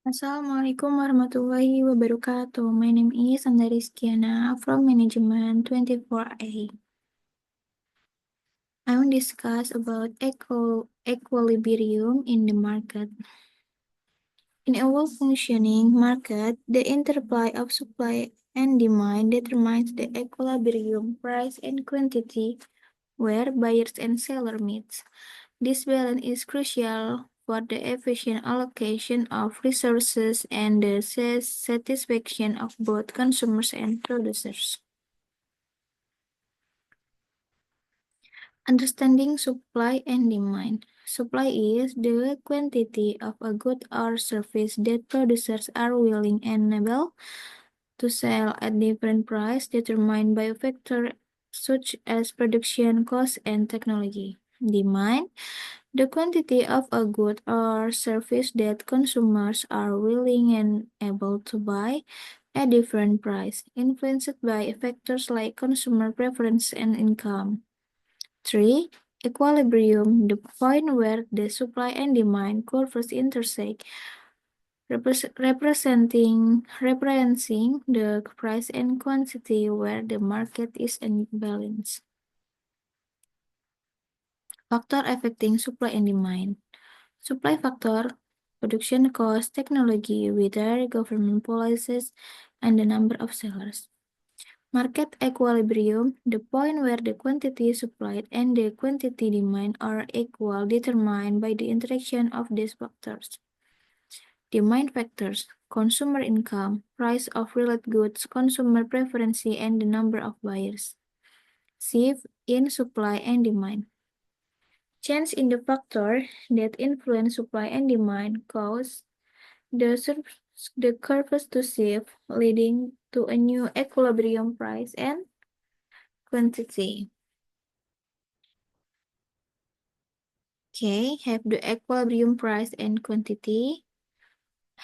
Assalamualaikum warahmatullahi wabarakatuh. My name is Andari Rizkiana from Management 24A. I will discuss about equilibrium in the market. In a well-functioning market, the interplay of supply and demand determines the equilibrium price and quantity where buyers and sellers meet. This balance is crucial for the efficient allocation of resources and the satisfaction of both consumers and producers. Understanding supply and demand. Supply is the quantity of a good or service that producers are willing and able to sell at different price determined by factors such as production cost and technology. Demand, the quantity of a good or service that consumers are willing and able to buy at different price, influenced by factors like consumer preference and income. 3. Equilibrium, the point where the supply and demand curves intersect, representing the price and quantity where the market is in balance. Factor affecting supply and demand. Supply factor, production cost, technology, weather, government policies, and the number of sellers. Market equilibrium, the point where the quantity supplied and the quantity demand are equal, determined by the interaction of these factors. Demand factors, consumer income, price of related goods, consumer preference, and the number of buyers. Shift in supply and demand. Change in the factor that influence supply and demand cause the curves to shift, leading to a new equilibrium price and quantity. Okay, have the equilibrium price and quantity.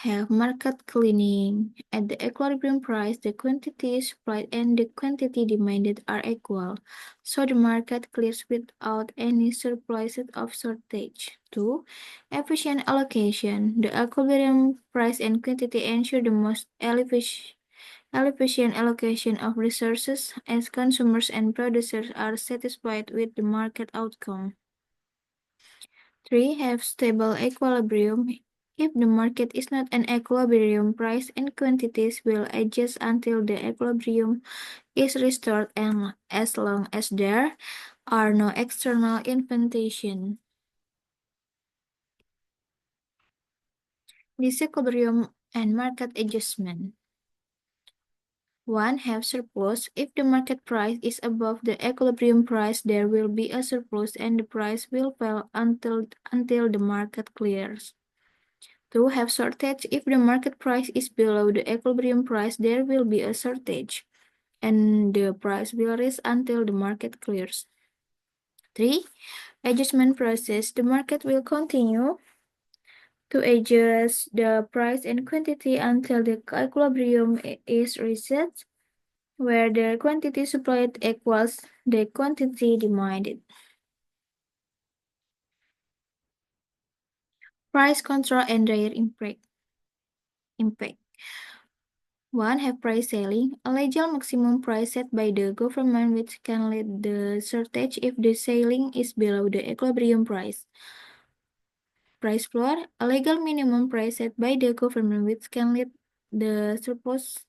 Have market cleaning. At the equilibrium price, the quantity supplied and the quantity demanded are equal, so the market clears without any surplus of shortage. 2. Efficient allocation. The equilibrium price and quantity ensure the most efficient allocation of resources as consumers and producers are satisfied with the market outcome. 3. Have stable equilibrium. If the market is not an equilibrium, price and quantities will adjust until the equilibrium is restored, and as long as there are no external intervention. Disequilibrium and market adjustment. 1. Have surplus. If the market price is above the equilibrium price, there will be a surplus and the price will fall until the market clears. 2. Have shortage. If the market price is below the equilibrium price, there will be a shortage, and the price will rise until the market clears. 3. Adjustment process. The market will continue to adjust the price and quantity until the equilibrium is reached, where the quantity supplied equals the quantity demanded. Price control and their impact. 1. Have price ceiling, a legal maximum price set by the government which can lead the shortage if the ceiling is below the equilibrium price. Price floor, a legal minimum price set by the government which can lead the surplus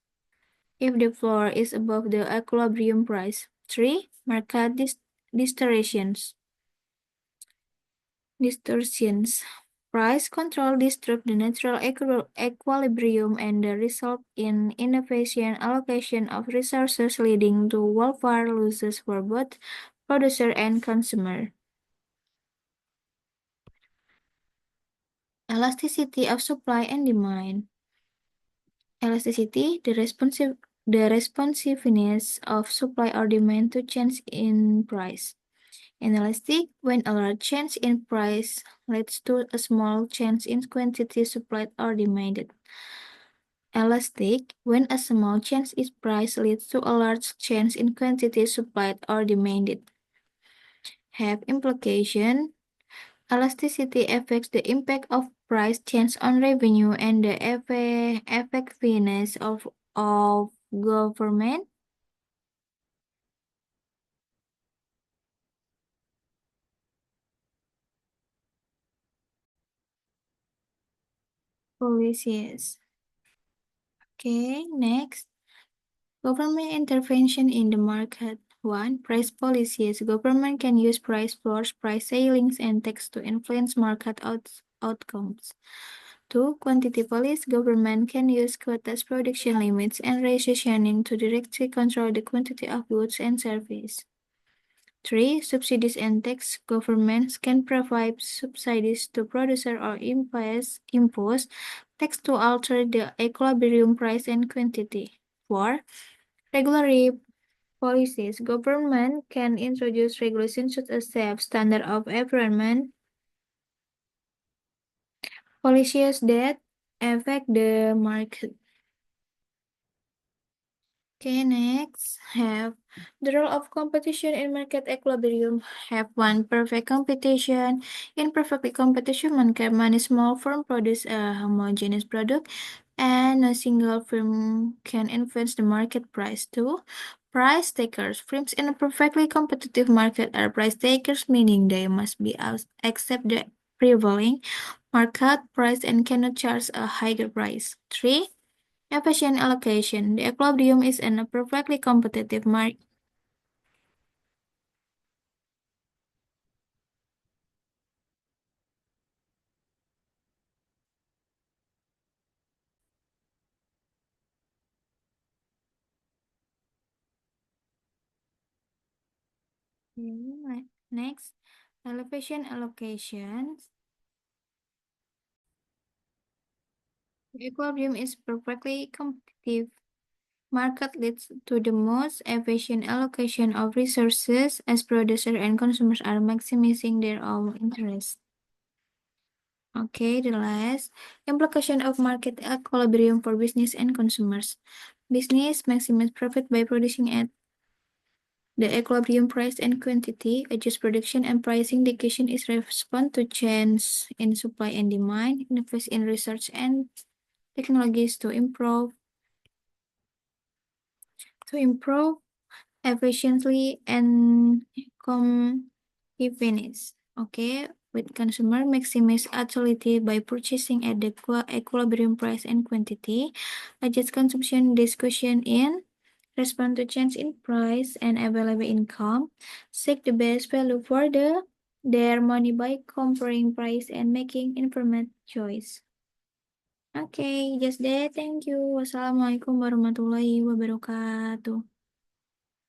if the floor is above the equilibrium price. 3. Market distortions. Price control disrupt the natural equilibrium and result in inefficient allocation of resources, leading to welfare losses for both producer and consumer. Elasticity of supply and demand. Elasticity, the responsiveness of supply or demand to change in price. Inelastic, when a large change in price leads to a small change in quantity supplied or demanded. Elastic, when a small change in price leads to a large change in quantity supplied or demanded. Have implication, Elasticity affects the impact of price change on revenue and the effectiveness of government policies. Okay, next. Government intervention in the market. 1. Price policies. Government can use price floors, price ceilings, and tax to influence market outcomes. 2. Quantity policy. Government can use quotas, production limits, and rationing to directly control the quantity of goods and services. 3. Subsidies and tax. Governments can provide subsidies to producers or impose tax to alter the equilibrium price and quantity. 4. Regulatory policies. Government can introduce regulations such as safe standard of environment policies that affect the market. Okay, next, have the role of competition in market equilibrium. Have one perfect competition. In perfect competition, many small firm produce a homogeneous product, and a single firm can influence the market price too. Price takers. Firms in a perfectly competitive market are price takers, meaning they must be accept the prevailing market price and cannot charge a higher price. 3. Efficient allocation. The equilibrium is in a perfectly competitive market. Next, elevation allocations. The equilibrium is perfectly competitive. Market leads to the most efficient allocation of resources as producers and consumers are maximizing their own interests. Okay, the last implication of market equilibrium for business and consumers. Business maximize profit by producing at the equilibrium price and quantity. Adjust production and pricing decision is respond to change in supply and demand. Invest in research and technologies to improve efficiently and competitiveness. Okay, with consumer maximize utility by purchasing at the equilibrium price and quantity. Adjust consumption discussion in respond to change in price and available income. Seek the best value for their money by comparing price and making informed choice. Okay, just that. Thank you. Wassalamualaikum warahmatullahi wabarakatuh.